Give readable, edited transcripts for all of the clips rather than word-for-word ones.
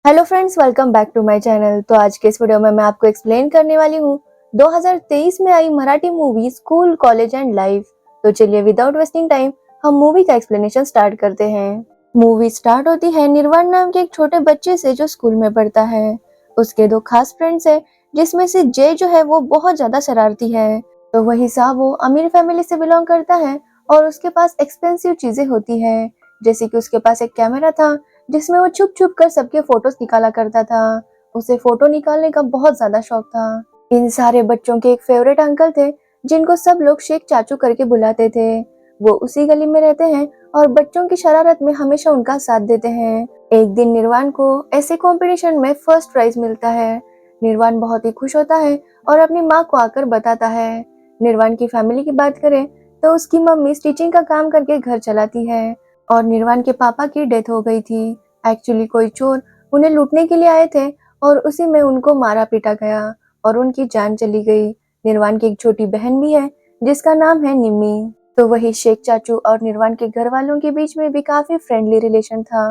Hello friends, welcome back to my channel. तो आज के इस वीडियो में मैं आपको एक्सप्लेन करने वाली हूँ 2023 में आई Marathi movie school college and life. तो चलिए विदाउट वेस्टिंग टाइम हम मूवी का एक्सप्लेनेशन स्टार्ट करते हैं। मूवी स्टार्ट होती है निर्वाण नाम के एक छोटे बच्चे से जो स्कूल में पढ़ता है। उसके दो खास फ्रेंड्स है, जिसमें से जय जो है वो बहुत ज्यादा शरारती है, तो वही साबो अमीर फैमिली से बिलोंग करता है और उसके पास एक्सपेंसिव चीजें होती है। जैसे कि उसके पास एक कैमरा था जिसमें वो छुप छुप कर सबके फोटोज निकाला करता था। उसे फोटो निकालने का बहुत ज्यादा शौक था। इन सारे बच्चों के एक फेवरेट अंकल थे जिनको सब लोग शेख चाचू करके बुलाते थे। वो उसी गली में रहते हैं और बच्चों की शरारत में हमेशा उनका साथ देते हैं। एक दिन निर्वाण को ऐसे कंपटीशन में फर्स्ट प्राइज मिलता है। निर्वाण बहुत ही खुश होता है और अपनी माँ को आकर बताता है। निर्वाण की फैमिली की बात करें तो उसकी मम्मी स्टिचिंग का काम करके घर चलाती है और निर्वाण के पापा की डेथ हो गई थी। एक्चुअली कोई चोर उन्हें लूटने के लिए आए थे और उसी में उनको मारा पीटा गया और उनकी जान चली गई। निर्वाण की एक छोटी बहन भी है जिसका नाम है निम्मी। तो वही शेख चाचू और निर्वाण के घर वालों के बीच में भी काफी फ्रेंडली रिलेशन था।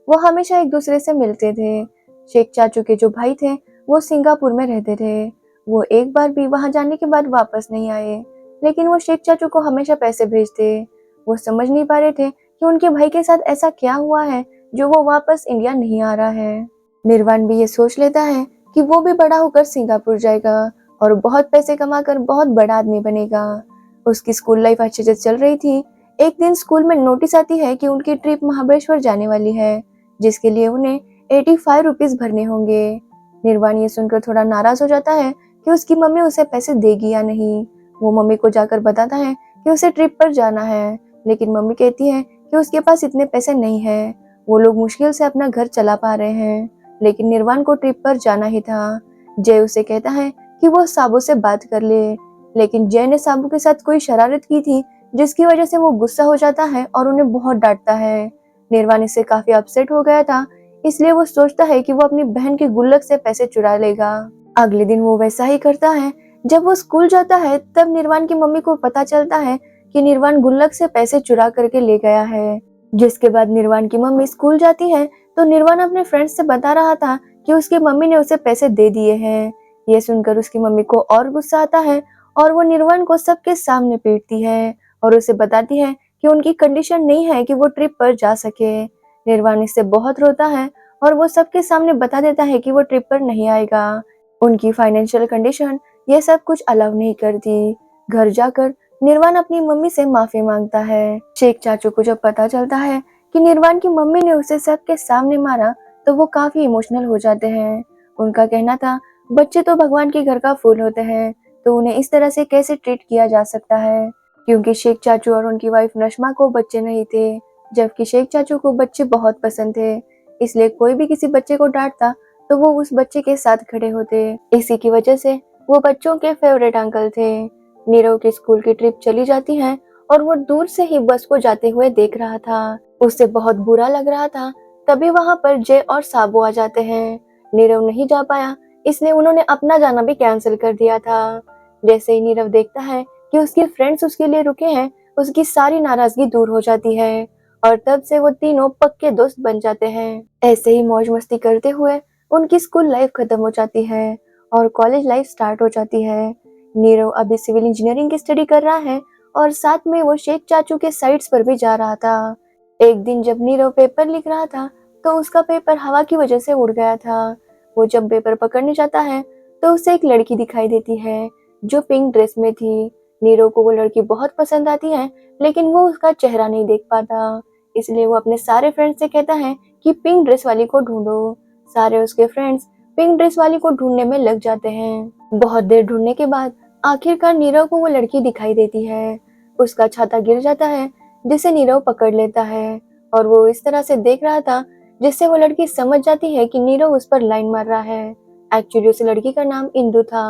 वो हमेशा एक दूसरे से मिलते थे। शेख चाचू के जो भाई थे वो सिंगापुर में रहते थे। वो एक बार भी वहां जाने के बाद वापस नहीं आए, लेकिन वो शेख चाचू को हमेशा पैसे भेजते। वो समझ नहीं पा रहे थे कि उनके भाई के साथ ऐसा क्या हुआ है जो वो वापस इंडिया नहीं आ रहा है। निर्वाण भी ये सोच लेता है कि वो भी बड़ा होकर सिंगापुर जाएगा और बहुत पैसे कमाकर बहुत बड़ा आदमी बनेगा। उसकी स्कूल लाइफ अच्छे से चल रही थी। एक दिन स्कूल में नोटिस आती है कि उनकी ट्रिप महाबलेश्वर जाने वाली है, जिसके लिए उन्हें 85 रुपीज भरने होंगे। निर्वाण ये सुनकर थोड़ा नाराज हो जाता है कि उसकी मम्मी उसे पैसे देगी या नहीं। वो मम्मी को जाकर बताता है कि उसे ट्रिप पर जाना है, लेकिन मम्मी कहती है कि उसके पास इतने पैसे नहीं है। वो लोग मुश्किल से अपना घर चला पा रहे हैं, लेकिन निर्वाण को ट्रिप पर जाना ही था। जय उसे कहता है कि वो साबू से बात कर ले, लेकिन जय ने साबू के साथ कोई शरारत की थी जिसकी वजह से वो गुस्सा हो जाता है और उन्हें बहुत डांटता है। निर्वाण इससे काफी अपसेट हो गया था, इसलिए वो सोचता है कि वो अपनी बहन के गुल्लक से पैसे चुरा लेगा। अगले दिन वो वैसा ही करता है। जब वो स्कूल जाता है तब निर्वाण की मम्मी को पता चलता है कि निर्वाण गुल्लक से पैसे चुरा करके ले गया है। जिसके बाद निर्वाण की मम्मी स्कूल जाती है तो निर्वाण अपने फ्रेंड्स से बता रहा था कि उसकी मम्मी ने उसे पैसे दे दिए हैं। ये सुनकर उसकी मम्मी को और गुस्सा आता है और वो निर्वाण को सबके सामने पीटती है और उसे बताती है कि उनकी कंडीशन नहीं है कि वो ट्रिप पर जा सके। निर्वाण इससे बहुत रोता है और वो सबके सामने बता देता है कि वो ट्रिप पर नहीं आएगा। उनकी फाइनेंशियल कंडीशन ये सब कुछ अलाउ नहीं करती। घर जाकर निर्वाण अपनी मम्मी से माफी मांगता है। शेख चाचू को जब पता चलता है कि निर्वाण की मम्मी ने उसे सबके सामने मारा तो वो काफी इमोशनल हो जाते हैं। उनका कहना था बच्चे तो भगवान के घर का फूल होते हैं, तो उन्हें इस तरह से कैसे ट्रीट किया जा सकता है। क्योंकि शेख चाचू और उनकी वाइफ नशमा को बच्चे नहीं थे, जबकि शेख चाचू को बच्चे बहुत पसंद थे, इसलिए कोई भी किसी बच्चे को डांटता तो वो उस बच्चे के साथ खड़े होते। इसी की वजह से वो बच्चों के फेवरेट अंकल थे। नीरव की स्कूल की ट्रिप चली जाती है और वो दूर से ही बस को जाते हुए देख रहा था। उसे बहुत बुरा लग रहा था। तभी वहां पर जय और साबू आ जाते हैं। नीरव नहीं जा पाया, इसलिए उन्होंने अपना जाना भी कैंसिल कर दिया था। जैसे ही नीरव देखता है कि उसके फ्रेंड्स उसके लिए रुके हैं, उसकी सारी नाराजगी दूर हो जाती है और तब से वो तीनों पक्के दोस्त बन जाते हैं। ऐसे ही मौज मस्ती करते हुए उनकी स्कूल लाइफ खत्म हो जाती है और कॉलेज लाइफ स्टार्ट हो जाती है। नीरव अभी सिविल इंजीनियरिंग की स्टडी कर रहा है और साथ में वो शेख चाचू के साइट्स पर भी जा रहा था। एक दिन जब नीरव पेपर लिख रहा था तो उसका पेपर हवा की वजह से उड़ गया था। वो जब पेपर पकड़ने जाता है तो उसे एक लड़की दिखाई देती है जो पिंक ड्रेस में थी। नीरव को वो लड़की बहुत पसंद आती है, लेकिन वो उसका चेहरा नहीं देख पाता, इसलिए वो अपने सारे फ्रेंड्स से कहता है कि पिंक ड्रेस वाली को ढूंढो। सारे उसके फ्रेंड्स पिंक ड्रेस वाली को ढूंढने में लग जाते हैं। बहुत देर ढूंढने के बाद आखिरकार नीरव को वो लड़की दिखाई देती है। उसका छाता गिर जाता है जिसे नीरव पकड़ लेता है और वो इस तरह से देख रहा था जिससे वो लड़की समझ जाती है कि नीरव उस पर लाइन मार रहा है। एक्चुअली उस लड़की का नाम इंदु था।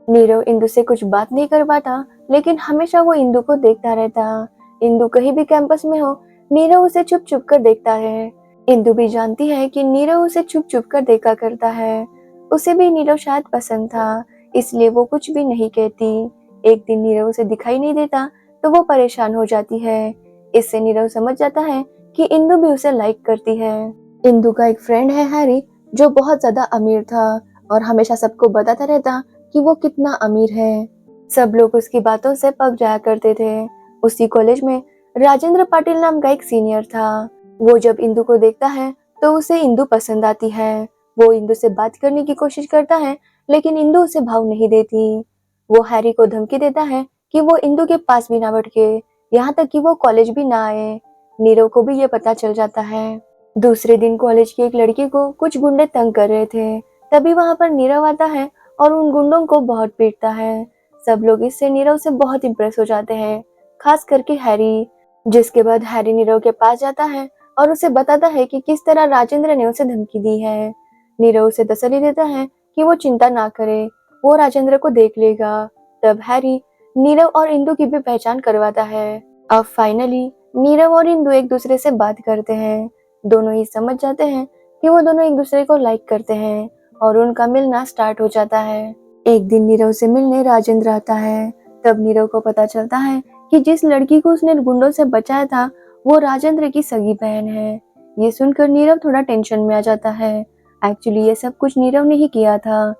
नीरव इंदु से कुछ बात नहीं कर पाता, लेकिन हमेशा वो इंदु को देखता रहता। इंदु कहीं भी कैंपस में हो, नीरव उसे छुप छुप कर देखता है। इंदु भी जानती है कि नीरव उसे छुप छुप कर देखा करता है। उसे भी नीरव शायद पसंद था, इसलिए वो कुछ भी नहीं कहती। एक दिन नीरव उसे दिखाई नहीं देता तो वो परेशान हो जाती है। इससे नीरव समझ जाता है कि इंदु भी उसे लाइक करती है। इंदु का एक फ्रेंड है हैरी, जो बहुत ज्यादा अमीर था और हमेशा सबको बताता रहता कि वो कितना अमीर है। सब लोग उसकी बातों से पक जाया करते थे। उसी कॉलेज में राजेंद्र पाटिल नाम का एक सीनियर था। वो जब इंदु को देखता है तो उसे इंदु पसंद आती है। वो इंदु से बात करने की कोशिश करता है, लेकिन इंदु उसे भाव नहीं देती। वो हैरी को धमकी देता है कि वो इंदु के पास भी ना भटके, यहाँ तक कि वो कॉलेज भी ना आए। नीरव को भी ये पता चल जाता है। दूसरे दिन कॉलेज की एक लड़की को कुछ गुंडे तंग कर रहे थे। तभी वहां पर नीरव आता है और उन गुंडों को बहुत पीटता है। सब लोग इससे नीरव से बहुत इम्प्रेस हो जाते हैं, खास करके हैरी। जिसके बाद हैरी नीरव के पास जाता है और उसे बताता है कि किस तरह राजेंद्र ने उसे धमकी दी है। नीरव उसे तसल्ली देता है कि वो चिंता ना करे, वो राजेंद्र को देख लेगा। तब हैरी नीरव और इंदु की भी पहचान करवाता है। अब फाइनली नीरव और इंदु एक दूसरे से बात करते हैं। दोनों ही समझ जाते हैं कि वो दोनों एक दूसरे को लाइक करते हैं और उनका मिलना स्टार्ट हो जाता है। एक दिन नीरव से मिलने राजेंद्र आता है। तब नीरव को पता चलता है कि जिस लड़की को उसने गुंडों से बचाया था वो राजेंद्र की सगी बहन है। ये सुनकर नीरव थोड़ा टेंशन में आ जाता है। एक्चुअली ये सब कुछ नीरव ने ही किया था।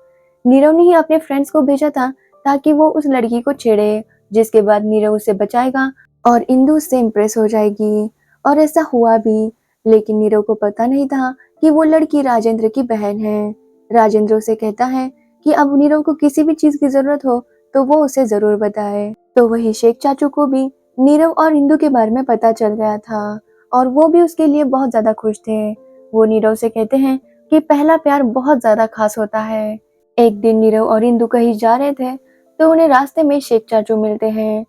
नीरव ने ही अपने फ्रेंड्स को भेजा था ताकि वो उस लड़की को छेड़े, जिसके बाद नीरव उसे बचाएगा और इंदु उससे इम्प्रेस हो जाएगी। और ऐसा हुआ भी, लेकिन नीरव को पता नहीं था कि वो लड़की राजेंद्र की बहन है। राजेंद्र उसे कहता है कि अब नीरव को किसी भी चीज की जरूरत हो तो वो उसे जरूर बताए। तो वही शेख चाचू को भी नीरव और इंदु के बारे में पता चल गया था और वो भी उसके लिए बहुत ज्यादा खुश थे। वो नीरव से कहते हैं कि पहला प्यार बहुत ज्यादा खास होता है। एक दिन नीरव और इंदु कहीं जा रहे थे तो उन्हें रास्ते में शेख चाचू मिलते हैं।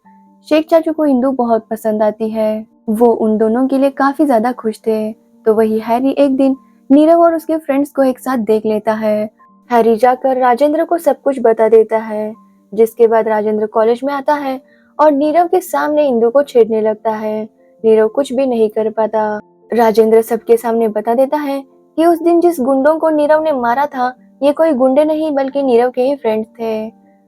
शेख चाचू को इंदु बहुत पसंद आती है। वो उन दोनों के लिए काफी ज्यादा खुश थे। तो वही हैरी एक दिन नीरव और उसके फ्रेंड्स को एक साथ देख लेता है। हैरी जाकर राजेंद्र को सब कुछ बता देता है। जिसके बाद राजेंद्र कॉलेज में आता है और नीरव के सामने इंदु को छेड़ने लगता है। नीरव कुछ भी नहीं कर पाता। राजेंद्र सबके सामने बता देता है कि उस दिन जिस गुंडों को नीरव ने मारा था ये कोई गुंडे नहीं बल्कि नीरव के ही फ्रेंड्स थे।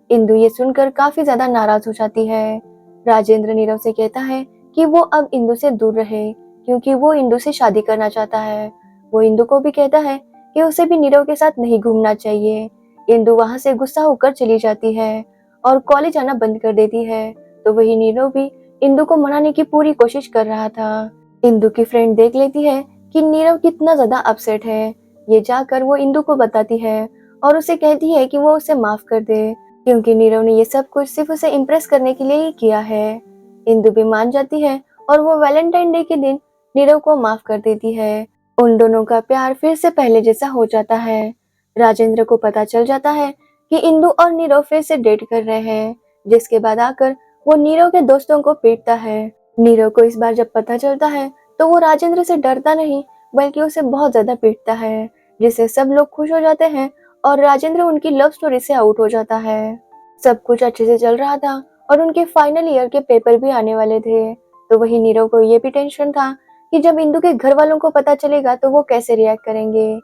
इंदु ये सुनकर काफी ज्यादा नाराज हो जाती है। राजेंद्र नीरव से कहता है कि वो अब इंदु से दूर रहे क्योंकि वो इंदु से शादी करना चाहता है। वो इंदु को भी कहता है कि उसे भी नीरव के साथ नहीं घूमना चाहिए। इंदु वहां से गुस्सा होकर चली जाती है और कॉलेज आना बंद कर देती है। तो वही नीरव भी इंदु को मनाने की पूरी कोशिश कर रहा था। इंदु की फ्रेंड देख लेती है कि नीरव कितना ज्यादा अपसेट है। ये जाकर वो इंदु को बताती है और उसे कहती है कि वो उसे माफ कर दे क्योंकि नीरव ने ये सब कुछ सिर्फ उसे इम्प्रेस करने के लिए ही किया है। इंदु भी मान जाती है और वो वैलेंटाइन डे के दिन नीरव को माफ कर देती है। उन दोनों का प्यार फिर से पहले जैसा हो जाता है। राजेंद्र को पता चल जाता है कि इंदु और नीरव फिर से डेट कर रहे हैं। जिसके बाद आकर वो नीरव के दोस्तों को पीटता है। नीरव को इस बार जब पता चलता है तो वो राजेंद्र से डरता नहीं बल्कि उसे बहुत ज्यादा पीटता है, जिससे सब लोग खुश हो जाते हैं और राजेंद्र उनकी लव स्टोरी से आउट हो जाता है। सब कुछ अच्छे से चल रहा था और उनके फाइनल ईयर के पेपर भी आने वाले थे। तो वही नीरव को ये भी टेंशन था कि जब इंदु के घर वालों को पता चलेगा तो वो कैसे रिएक्ट करेंगे।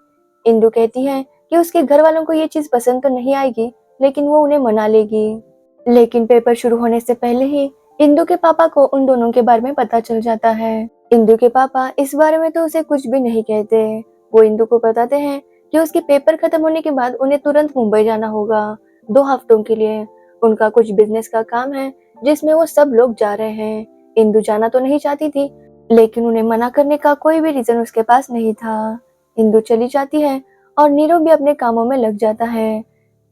इंदु कहती है कि उसके घर वालों को ये चीज पसंद तो नहीं आएगी, लेकिन वो उन्हें मना लेगी। लेकिन पेपर शुरू होने से पहले ही इंदु के पापा को उन दोनों के बारे में पता चल जाता है। इंदु के पापा इस बारे में तो उसे कुछ भी नहीं कहते। वो इंदु को बताते हैं कि उसके पेपर खत्म होने के बाद उन्हें तुरंत मुंबई जाना होगा 2 हफ्तों के लिए। उनका कुछ बिजनेस का काम है जिसमें वो सब लोग जा रहे हैं। इंदु जाना तो नहीं चाहती थी, लेकिन उन्हें मना करने का कोई भी रीजन उसके पास नहीं था। इंदु चली जाती है और नीरव भी अपने कामों में लग जाता है।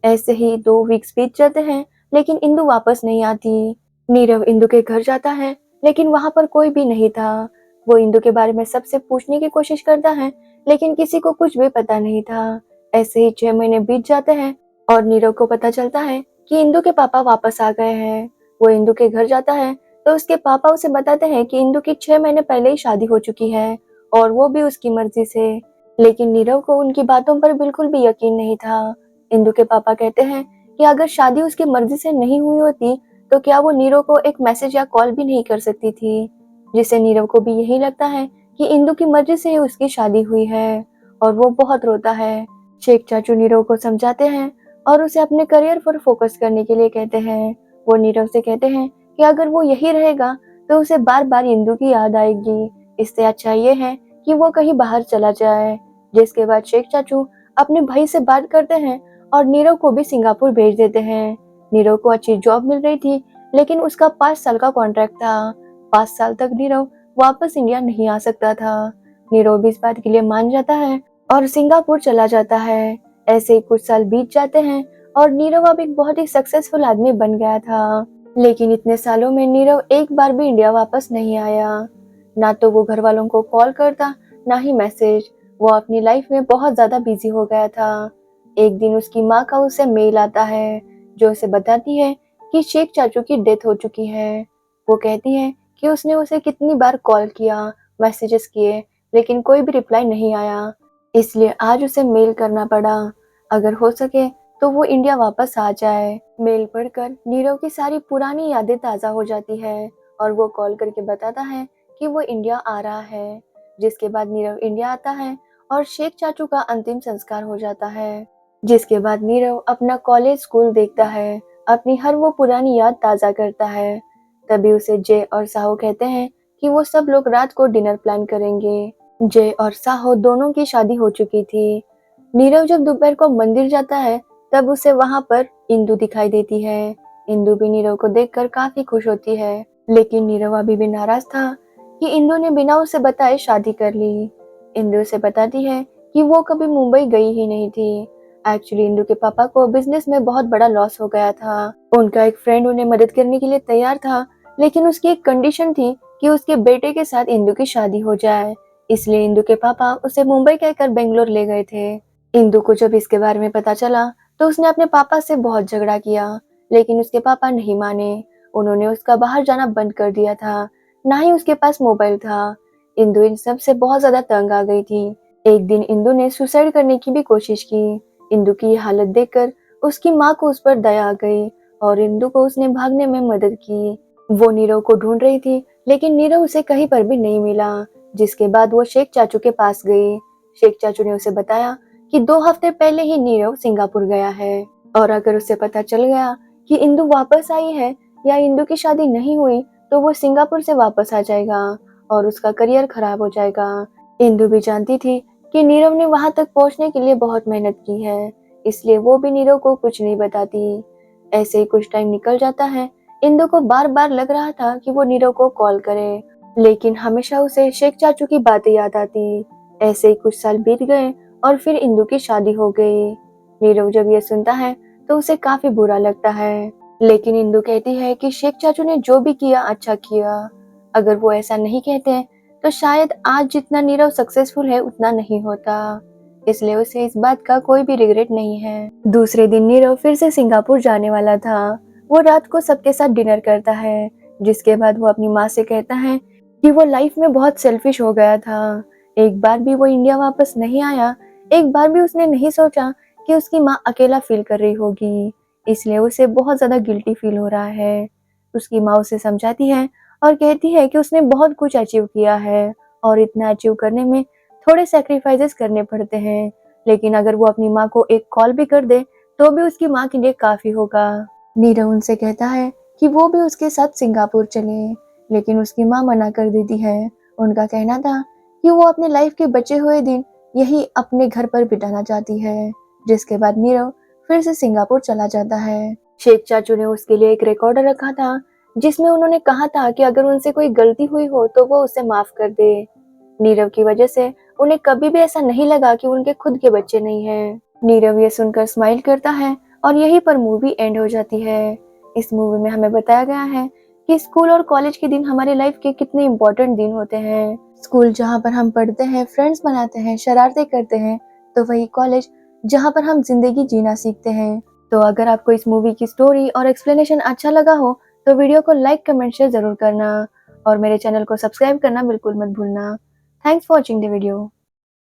ऐसे ही 2 वीक्स बीत जाते हैं, लेकिन इंदु वापस नहीं आती। नीरव इंदु के घर जाता है, लेकिन वहां पर कोई भी नहीं था। वो इंदु के बारे में सबसे पूछने की कोशिश करता है, लेकिन किसी को कुछ भी पता नहीं था। ऐसे ही 6 महीने बीत जाते हैं और नीरव को पता चलता है कि इंदु के पापा वापस आ गए हैं। वो इंदु के घर जाता है तो उसके पापा उसे बताते हैं कि इंदु की 6 महीने पहले ही शादी हो चुकी है और वो भी उसकी मर्जी से। लेकिन नीरव को उनकी बातों पर बिल्कुल भी यकीन नहीं था। इंदु के पापा कहते हैं कि अगर शादी उसकी मर्जी से नहीं हुई होती तो क्या वो नीरव को एक मैसेज या कॉल भी नहीं कर सकती थी, जिससे नीरव को भी यही लगता है कि इंदु की मर्जी से ही उसकी शादी हुई है और वो बहुत रोता है। शेख चाचू नीरव को समझाते हैं और उसे अपने करियर पर फोकस करने के लिए कहते हैं। वो नीरव से कहते हैं कि अगर वो यही रहेगा तो उसे बार बार इंदु की याद आएगी। इससे अच्छा ये है कि वो कहीं बाहर चला जाए। जिसके बाद शेख चाचू अपने भाई से बात करते हैं और नीरव को भी सिंगापुर भेज देते हैं। नीरव को अच्छी जॉब मिल रही थी, लेकिन उसका 5 साल का कॉन्ट्रैक्ट था। 5 साल तक नीरव वापस इंडिया नहीं आ सकता था। नीरव भी इस बात के लिए मान जाता है और सिंगापुर चला जाता है। ऐसे ही कुछ साल बीत जाते हैं और नीरव अब एक बहुत ही सक्सेसफुल आदमी बन गया था। लेकिन इतने सालों में नीरव एक बार भी इंडिया वापस नहीं आया। ना तो वो घर वालों को कॉल करता, ना ही मैसेज। वो अपनी लाइफ में बहुत ज्यादा बिजी हो गया था। एक दिन उसकी माँ का उसे मेल आता है जो उसे बताती है कि शेख चाचू की डेथ हो चुकी है। वो कहती है कि उसने उसे कितनी बार कॉल किया, मैसेजेस किए, लेकिन कोई भी रिप्लाई नहीं आया। इसलिए आज उसे मेल करना पड़ा। अगर हो सके तो वो इंडिया वापस आ जाए। मेल पढ़कर नीरव की सारी पुरानी यादें ताज़ा हो जाती है और वो कॉल करके बताता है कि वो इंडिया आ रहा है। जिसके बाद नीरव इंडिया आता है और शेख चाचू का अंतिम संस्कार हो जाता है। जिसके बाद नीरव अपना कॉलेज स्कूल देखता है, अपनी हर वो पुरानी याद ताज़ा करता है। तभी उसे जय और साहो कहते हैं कि वो सब लोग रात को डिनर प्लान करेंगे। जय और साहो दोनों की शादी हो चुकी थी। नीरव जब दोपहर को मंदिर जाता है तब उसे वहां पर इंदु दिखाई देती है। इंदु भी नीरव को देखकर काफी खुश होती है, लेकिन नीरव अभी भी नाराज था कि इंदु ने बिना उसे बताए शादी कर ली। इंदु उसे बताती है कि वो कभी मुंबई गई ही नहीं थी। एक्चुअली इंदु के पापा को बिजनेस में बहुत बड़ा लॉस हो गया था। उनका एक फ्रेंड उन्हें मदद करने के लिए तैयार था, लेकिन उसकी एक कंडीशन थी कि उसके बेटे के साथ इंदु की शादी हो जाए। इसलिए इंदु के पापा उसे मुंबई कहकर बेंगलोर ले गए थे। इंदु को जब इसके बारे में पता चला तो उसने अपने पापा से बहुत झगड़ा किया, लेकिन उसके पापा नहीं माने। उन्होंने उसका बाहर जाना बंद कर दिया था, ना ही उसके पास मोबाइल था। इंदु इन सब से बहुत ज्यादा तंग आ गई थी। एक दिन इंदु ने सुसाइड करने की भी कोशिश की। इंदु की ये हालत देखकर उसकी माँ को उस पर दया आ गई और इंदु को उसने भागने में मदद की। वो नीरव को ढूंढ रही थी, लेकिन नीरव उसे कहीं पर भी नहीं मिला। जिसके बाद वो शेख चाचू के पास गई। शेख चाचू ने उसे बताया कि 2 हफ्ते पहले ही नीरव सिंगापुर गया है और अगर उसे पता चल गया कि इंदु वापस आई है या इंदु की शादी नहीं हुई तो वो सिंगापुर से वापस आ जाएगा और उसका करियर खराब हो जाएगा। इंदु भी जानती थी कि नीरव ने वहां तक पहुंचने के लिए बहुत मेहनत की है, इसलिए वो भी नीरव को कुछ नहीं बताती। ऐसे ही कुछ टाइम निकल जाता है। इंदु को बार बार लग रहा था कि वो नीरव को कॉल करे, लेकिन हमेशा उसे शेख चाचू की बातें याद आती। ऐसे ही कुछ साल बीत गए और फिर इंदु की शादी हो गई। नीरव जब ये सुनता है तो उसे काफी बुरा लगता है, लेकिन इंदु कहती है कि शेख चाचू ने जो भी किया अच्छा किया। अगर वो ऐसा नहीं कहते तो शायद आज जितना नीरव सक्सेसफुल है उतना नहीं होता, इसलिए उसे इस बात का कोई भी रिग्रेट नहीं है। दूसरे दिन नीरव फिर से सिंगापुर जाने वाला था। वो रात को सबके साथ डिनर करता है, जिसके बाद वो अपनी माँ से कहता है कि वो लाइफ में बहुत सेल्फिश हो गया था। एक बार भी वो इंडिया वापस नहीं आया, एक बार भी उसने नहीं सोचा कि उसकी माँ अकेला फील कर रही होगी, इसलिए उसे बहुत ज्यादा गिल्टी फील हो रहा है। उसकी माँ उसे समझाती है और कहती है कि उसने बहुत कुछ अचीव किया है और इतना अचीव करने में थोड़े सैक्रिफाइसेस करने पड़ते हैं, लेकिन अगर वो अपनी माँ को एक कॉल भी कर दे तो भी उसकी माँ के लिए काफी होगा। नीरव उनसे कहता है कि वो भी उसके साथ सिंगापुर चले, लेकिन उसकी माँ मना कर देती है। उनका कहना था कि वो अपने लाइफ के बचे हुए दिन यही अपने घर पर बिताना चाहती है। जिसके बाद नीरव फिर से सिंगापुर चला जाता है। शेख चाचू ने उसके लिए एक रिकॉर्डर रखा था जिसमें उन्होंने कहा था कि अगर उनसे कोई गलती हुई हो तो वो उसे माफ कर दे। नीरव की वजह से उन्हें कभी भी ऐसा नहीं लगा कि उनके खुद के बच्चे नहीं हैं। नीरव ये सुनकर स्माइल करता है और यहीं पर मूवी एंड हो जाती है। इस मूवी में हमें बताया गया है कि स्कूल और कॉलेज के दिन हमारे लाइफ के कितने इम्पोर्टेंट दिन होते हैं। स्कूल जहाँ पर हम पढ़ते हैं, फ्रेंड्स बनाते हैं, शरारतें करते हैं, तो वही कॉलेज जहाँ पर हम जिंदगी जीना सीखते हैं। तो अगर आपको इस मूवी की स्टोरी और एक्सप्लेनेशन अच्छा लगा हो तो वीडियो को लाइक, कमेंट, शेयर जरूर करना और मेरे चैनल को सब्सक्राइब करना बिल्कुल मत भूलना। Thanks for watching the video.